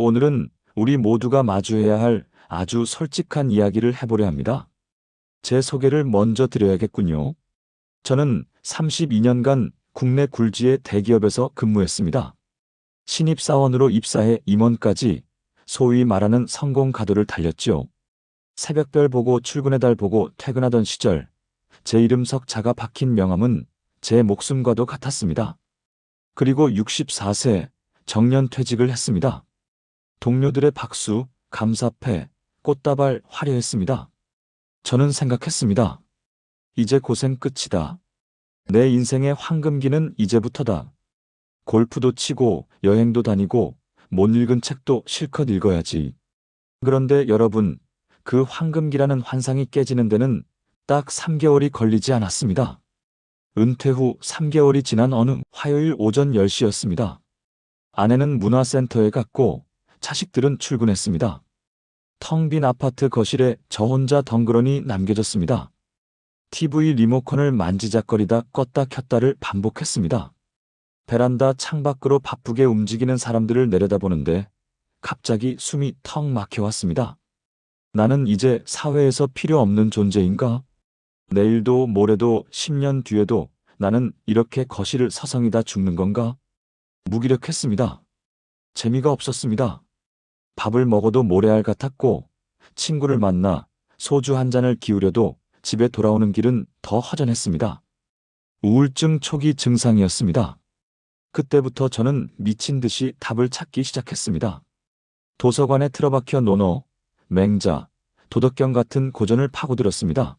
오늘은 우리 모두가 마주해야 할 아주 솔직한 이야기를 해보려 합니다. 제 소개를 먼저 드려야겠군요. 저는 32년간 국내 굴지의 대기업에서 근무했습니다. 신입사원으로 입사해 임원까지 소위 말하는 성공 가도를 달렸죠. 새벽별 보고 출근의 달 보고 퇴근하던 시절 제 이름 석자가 박힌 명함은 제 목숨과도 같았습니다. 그리고 64세 정년퇴직을 했습니다. 동료들의 박수, 감사패, 꽃다발 화려했습니다. 저는 생각했습니다. 이제 고생 끝이다. 내 인생의 황금기는 이제부터다. 골프도 치고 여행도 다니고 못 읽은 책도 실컷 읽어야지. 그런데 여러분, 그 황금기라는 환상이 깨지는 데는 딱 3개월이 걸리지 않았습니다. 은퇴 후 3개월이 지난 어느 화요일 오전 10시였습니다. 아내는 문화센터에 갔고 자식들은 출근했습니다. 텅 빈 아파트 거실에 저 혼자 덩그러니 남겨졌습니다. TV 리모컨을 만지작거리다 껐다 켰다를 반복했습니다. 베란다 창밖으로 바쁘게 움직이는 사람들을 내려다보는데 갑자기 숨이 턱 막혀왔습니다. 나는 이제 사회에서 필요 없는 존재인가? 내일도 모레도 10년 뒤에도 나는 이렇게 거실을 서성이다 죽는 건가? 무기력했습니다. 재미가 없었습니다. 밥을 먹어도 모래알 같았고 친구를 만나 소주 한 잔을 기울여도 집에 돌아오는 길은 더 허전했습니다. 우울증 초기 증상이었습니다. 그때부터 저는 미친 듯이 답을 찾기 시작했습니다. 도서관에 틀어박혀 논어, 맹자, 도덕경 같은 고전을 파고들었습니다.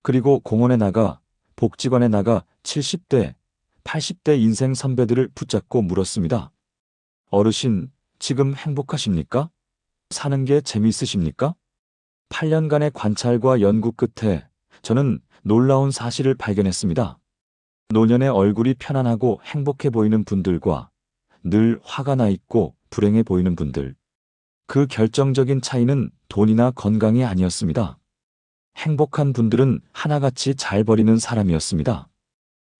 그리고 공원에 나가, 복지관에 나가 70대, 80대 인생 선배들을 붙잡고 물었습니다. 어르신, 지금 행복하십니까? 사는 게 재미있으십니까? 8년간의 관찰과 연구 끝에 저는 놀라운 사실을 발견했습니다. 노년의 얼굴이 편안하고 행복해 보이는 분들과 늘 화가 나 있고 불행해 보이는 분들. 그 결정적인 차이는 돈이나 건강이 아니었습니다. 행복한 분들은 하나같이 잘 버리는 사람이었습니다.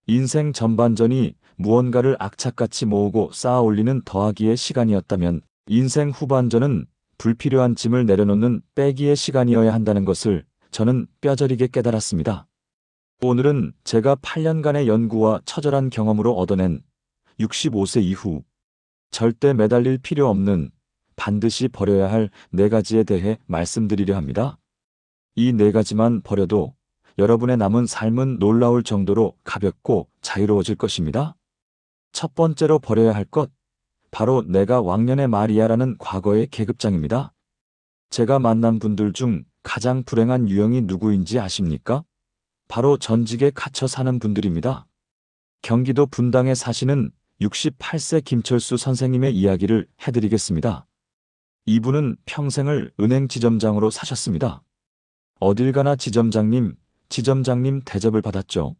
인생 전반전이 무언가를 악착같이 모으고 쌓아 올리는 더하기의 시간이었다면 인생 후반전은 불필요한 짐을 내려놓는 빼기의 시간이어야 한다는 것을 저는 뼈저리게 깨달았습니다. 오늘은 제가 8년간의 연구와 처절한 경험으로 얻어낸 65세 이후 절대 매달릴 필요 없는 반드시 버려야 할 4가지에 대해 말씀드리려 합니다. 이 4가지만 버려도 여러분의 남은 삶은 놀라울 정도로 가볍고 자유로워질 것입니다. 첫 번째로 버려야 할 것, 바로 내가 왕년의 마리아라는 과거의 계급장입니다. 제가 만난 분들 중 가장 불행한 유형이 누구인지 아십니까? 바로 전직에 갇혀 사는 분들입니다. 경기도 분당에 사시는 68세 김철수 선생님의 이야기를 해드리겠습니다. 이분은 평생을 은행 지점장으로 사셨습니다. 어딜 가나 지점장님 대접을 받았죠.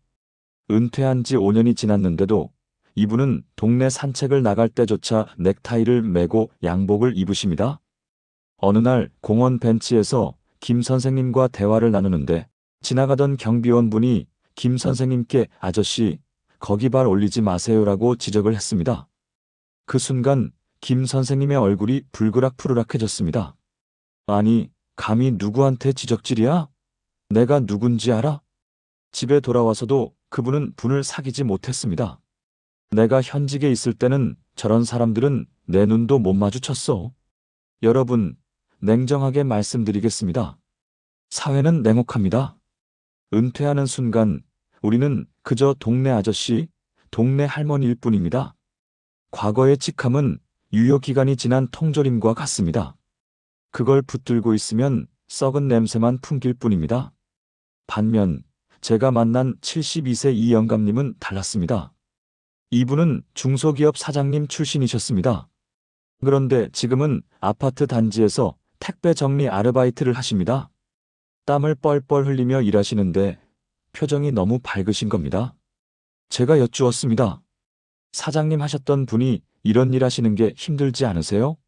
은퇴한 지 5년이 지났는데도 이분은 동네 산책을 나갈 때조차 넥타이를 매고 양복을 입으십니다. 어느 날 공원 벤치에서 김 선생님과 대화를 나누는데 지나가던 경비원분이 김 선생님께 아저씨, 거기 발 올리지 마세요라고 지적을 했습니다. 그 순간 김 선생님의 얼굴이 불그락푸르락해졌습니다. 아니, 감히 누구한테 지적질이야? 내가 누군지 알아? 집에 돌아와서도 그분은 분을 사귀지 못했습니다. 내가 현직에 있을 때는 저런 사람들은 내 눈도 못 마주쳤어. 여러분, 냉정하게 말씀드리겠습니다. 사회는 냉혹합니다. 은퇴하는 순간 우리는 그저 동네 아저씨, 동네 할머니일 뿐입니다. 과거의 직함은 유효기간이 지난 통조림과 같습니다. 그걸 붙들고 있으면 썩은 냄새만 풍길 뿐입니다. 반면 제가 만난 72세 이 영감님은 달랐습니다. 이분은 중소기업 사장님 출신이셨습니다. 그런데 지금은 아파트 단지에서 택배 정리 아르바이트를 하십니다. 땀을 뻘뻘 흘리며 일하시는데 표정이 너무 밝으신 겁니다. 제가 여쭈었습니다. 사장님 하셨던 분이 이런 일 하시는 게 힘들지 않으세요?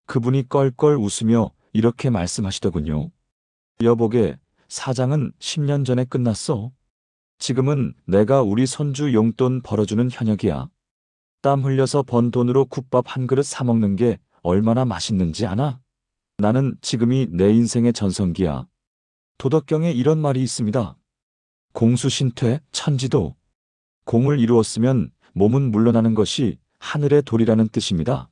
그분이 껄껄 웃으며 이렇게 말씀하시더군요. 여보게, 사장은 10년 전에 끝났어. 지금은 내가 우리 손주 용돈 벌어주는 현역이야. 땀 흘려서 번 돈으로 국밥 한 그릇 사 먹는 게 얼마나 맛있는지 아나? 나는 지금이 내 인생의 전성기야. 도덕경에 이런 말이 있습니다. 공수신퇴, 천지도. 공을 이루었으면 몸은 물러나는 것이 하늘의 도리라는 뜻입니다.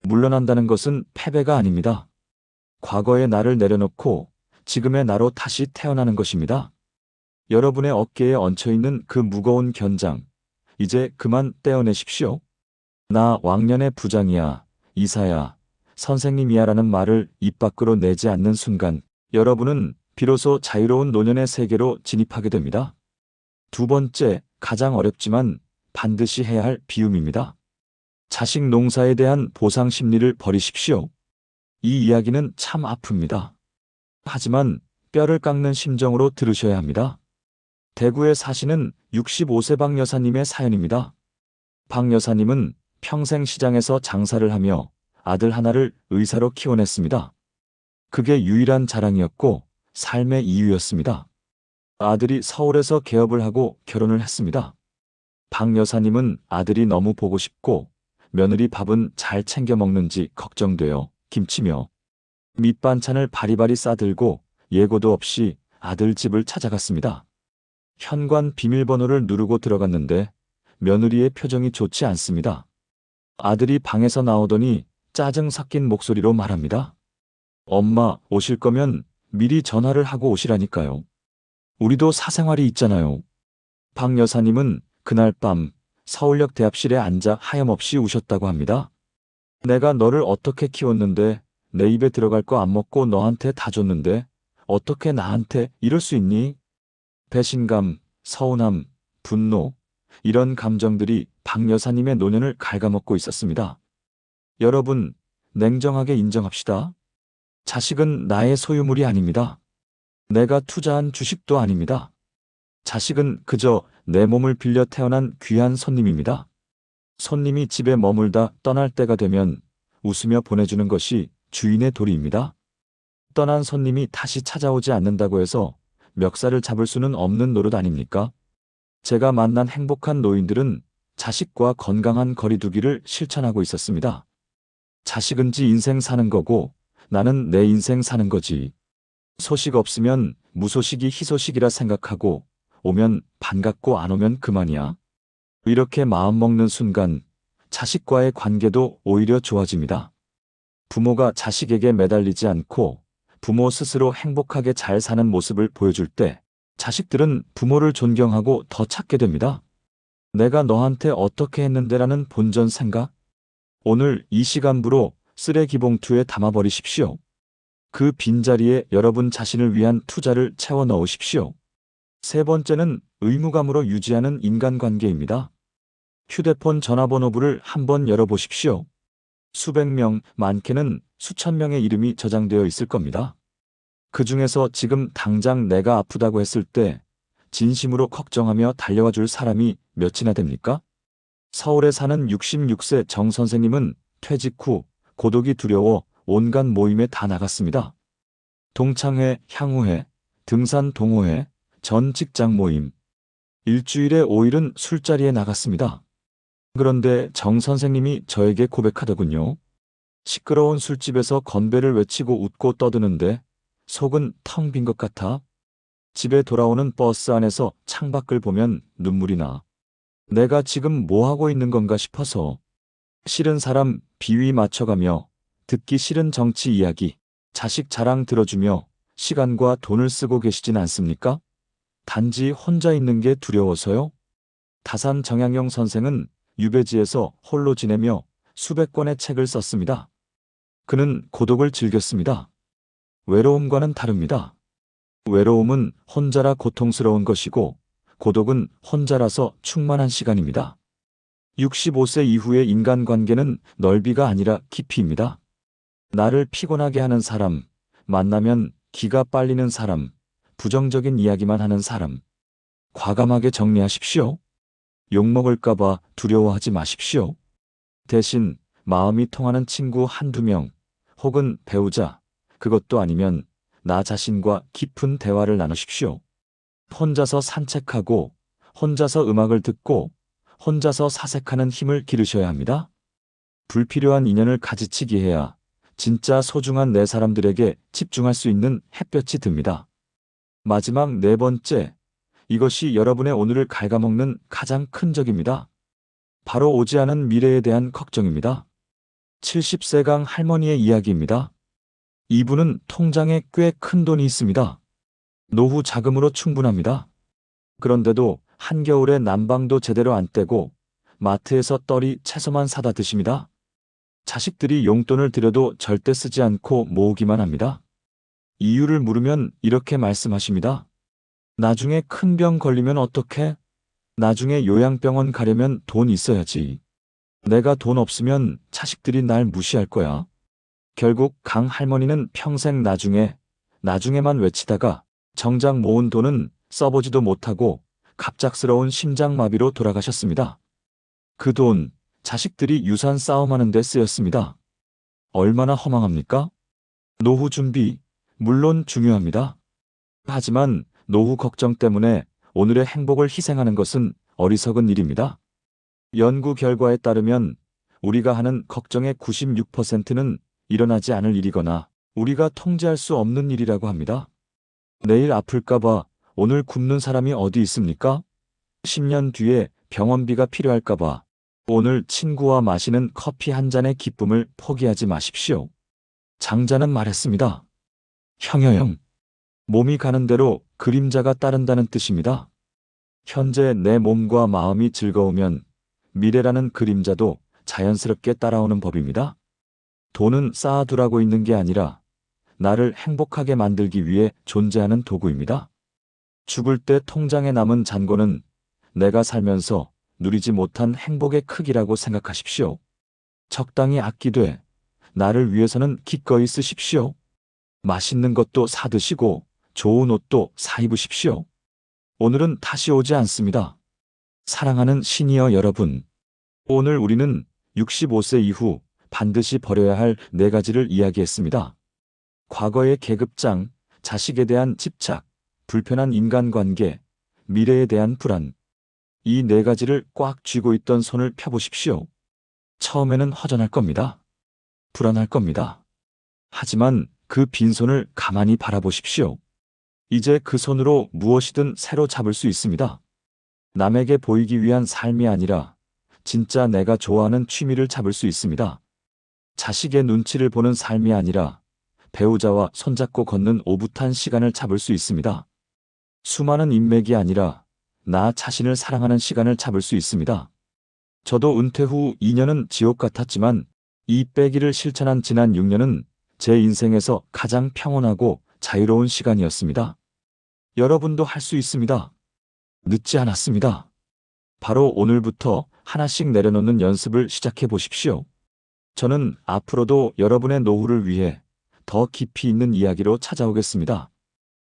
물러난다는 것은 패배가 아닙니다. 과거의 나를 내려놓고 지금의 나로 다시 태어나는 것입니다. 여러분의 어깨에 얹혀있는 그 무거운 견장, 이제 그만 떼어내십시오. 나 왕년의 부장이야, 이사야, 선생님이야 라는 말을 입 밖으로 내지 않는 순간 여러분은 비로소 자유로운 노년의 세계로 진입하게 됩니다. 두 번째, 가장 어렵지만 반드시 해야 할 비움입니다. 자식 농사에 대한 보상 심리를 버리십시오. 이 이야기는 참 아픕니다. 하지만 뼈를 깎는 심정으로 들으셔야 합니다. 대구에 사시는 65세 박 여사님의 사연입니다. 박 여사님은 평생 시장에서 장사를 하며 아들 하나를 의사로 키워냈습니다. 그게 유일한 자랑이었고 삶의 이유였습니다. 아들이 서울에서 개업을 하고 결혼을 했습니다. 박 여사님은 아들이 너무 보고 싶고 며느리 밥은 잘 챙겨 먹는지 걱정되어 김치며 밑반찬을 바리바리 싸들고 예고도 없이 아들 집을 찾아갔습니다. 현관 비밀번호를 누르고 들어갔는데 며느리의 표정이 좋지 않습니다. 아들이 방에서 나오더니 짜증 섞인 목소리로 말합니다. 엄마, 오실 거면 미리 전화를 하고 오시라니까요. 우리도 사생활이 있잖아요. 박 여사님은 그날 밤 서울역 대합실에 앉아 하염없이 우셨다고 합니다. 내가 너를 어떻게 키웠는데 내 입에 들어갈 거 안 먹고 너한테 다 줬는데 어떻게 나한테 이럴 수 있니? 배신감, 서운함, 분노, 이런 감정들이 박 여사님의 노년을 갉아먹고 있었습니다. 여러분, 냉정하게 인정합시다. 자식은 나의 소유물이 아닙니다. 내가 투자한 주식도 아닙니다. 자식은 그저 내 몸을 빌려 태어난 귀한 손님입니다. 손님이 집에 머물다 떠날 때가 되면 웃으며 보내주는 것이 주인의 도리입니다. 떠난 손님이 다시 찾아오지 않는다고 해서 멱살을 잡을 수는 없는 노릇 아닙니까? 제가 만난 행복한 노인들은 자식과 건강한 거리두기를 실천하고 있었습니다. 자식은 지 인생 사는 거고 나는 내 인생 사는 거지. 소식 없으면 무소식이 희소식이라 생각하고 오면 반갑고 안 오면 그만이야. 이렇게 마음먹는 순간 자식과의 관계도 오히려 좋아집니다. 부모가 자식에게 매달리지 않고 부모 스스로 행복하게 잘 사는 모습을 보여줄 때 자식들은 부모를 존경하고 더 찾게 됩니다. 내가 너한테 어떻게 했는데라는 본전 생각? 오늘 이 시간부로 쓰레기 봉투에 담아버리십시오. 그 빈자리에 여러분 자신을 위한 투자를 채워 넣으십시오. 세 번째는 의무감으로 유지하는 인간관계입니다. 휴대폰 전화번호부를 한번 열어보십시오. 수백 명, 많게는 수천 명의 이름이 저장되어 있을 겁니다. 그 중에서 지금 당장 내가 아프다고 했을 때 진심으로 걱정하며 달려와 줄 사람이 몇이나 됩니까? 서울에 사는 66세 정 선생님은 퇴직 후 고독이 두려워 온갖 모임에 다 나갔습니다. 동창회, 향후회, 등산 동호회, 전 직장 모임. 일주일에 5일은 술자리에 나갔습니다. 그런데 정 선생님이 저에게 고백하더군요. 시끄러운 술집에서 건배를 외치고 웃고 떠드는데 속은 텅 빈 것 같아. 집에 돌아오는 버스 안에서 창밖을 보면 눈물이 나. 내가 지금 뭐 하고 있는 건가 싶어서. 싫은 사람 비위 맞춰가며 듣기 싫은 정치 이야기, 자식 자랑 들어주며 시간과 돈을 쓰고 계시진 않습니까? 단지 혼자 있는 게 두려워서요? 다산 정양용 선생은 유배지에서 홀로 지내며 수백 권의 책을 썼습니다. 그는 고독을 즐겼습니다. 외로움과는 다릅니다. 외로움은 혼자라 고통스러운 것이고 고독은 혼자라서 충만한 시간입니다. 65세 이후의 인간관계는 넓이가 아니라 깊이입니다. 나를 피곤하게 하는 사람, 만나면 기가 빨리는 사람, 부정적인 이야기만 하는 사람. 과감하게 정리하십시오. 욕먹을까봐 두려워하지 마십시오. 대신 마음이 통하는 친구 한두 명, 혹은 배우자, 그것도 아니면 나 자신과 깊은 대화를 나누십시오. 혼자서 산책하고, 혼자서 음악을 듣고, 혼자서 사색하는 힘을 기르셔야 합니다. 불필요한 인연을 가지치기 해야 진짜 소중한 내 사람들에게 집중할 수 있는 햇볕이 듭니다. 마지막 네 번째, 이것이 여러분의 오늘을 갉아먹는 가장 큰 적입니다. 바로 오지 않은 미래에 대한 걱정입니다. 70세강 할머니의 이야기입니다. 이분은 통장에 꽤 큰 돈이 있습니다. 노후 자금으로 충분합니다. 그런데도 한겨울에 난방도 제대로 안 떼고 마트에서 떨이 채소만 사다 드십니다. 자식들이 용돈을 드려도 절대 쓰지 않고 모으기만 합니다. 이유를 물으면 이렇게 말씀하십니다. 나중에 큰 병 걸리면 어떡해? 나중에 요양병원 가려면 돈 있어야지. 내가 돈 없으면 자식들이 날 무시할 거야. 결국 강 할머니는 평생 나중에만 외치다가 정작 모은 돈은 써보지도 못하고 갑작스러운 심장마비로 돌아가셨습니다. 그 돈, 자식들이 유산 싸움하는 데 쓰였습니다. 얼마나 허망합니까? 노후 준비, 물론 중요합니다. 하지만 노후 걱정 때문에 오늘의 행복을 희생하는 것은 어리석은 일입니다. 연구 결과에 따르면 우리가 하는 걱정의 96%는 일어나지 않을 일이거나 우리가 통제할 수 없는 일이라고 합니다. 내일 아플까봐 오늘 굶는 사람이 어디 있습니까? 10년 뒤에 병원비가 필요할까봐 오늘 친구와 마시는 커피 한 잔의 기쁨을 포기하지 마십시오. 장자는 말했습니다. 형여형, 몸이 가는 대로 그림자가 따른다는 뜻입니다. 현재 내 몸과 마음이 즐거우면 미래라는 그림자도 자연스럽게 따라오는 법입니다. 돈은 쌓아두라고 있는 게 아니라 나를 행복하게 만들기 위해 존재하는 도구입니다. 죽을 때 통장에 남은 잔고는 내가 살면서 누리지 못한 행복의 크기라고 생각하십시오. 적당히 아끼되 나를 위해서는 기꺼이 쓰십시오. 맛있는 것도 사드시고 좋은 옷도 사 입으십시오. 오늘은 다시 오지 않습니다. 사랑하는 시니어 여러분, 오늘 우리는 65세 이후 반드시 버려야 할 4가지를 이야기했습니다. 과거의 계급장, 자식에 대한 집착, 불편한 인간관계, 미래에 대한 불안. 이 4가지를 꽉 쥐고 있던 손을 펴보십시오. 처음에는 허전할 겁니다. 불안할 겁니다. 하지만 그 빈손을 가만히 바라보십시오. 이제 그 손으로 무엇이든 새로 잡을 수 있습니다. 남에게 보이기 위한 삶이 아니라 진짜 내가 좋아하는 취미를 잡을 수 있습니다. 자식의 눈치를 보는 삶이 아니라 배우자와 손잡고 걷는 오붓한 시간을 잡을 수 있습니다. 수많은 인맥이 아니라 나 자신을 사랑하는 시간을 잡을 수 있습니다. 저도 은퇴 후 2년은 지옥 같았지만 이 빼기를 실천한 지난 6년은 제 인생에서 가장 평온하고 자유로운 시간이었습니다. 여러분도 할 수 있습니다. 늦지 않았습니다. 바로 오늘부터 하나씩 내려놓는 연습을 시작해 보십시오. 저는 앞으로도 여러분의 노후를 위해 더 깊이 있는 이야기로 찾아오겠습니다.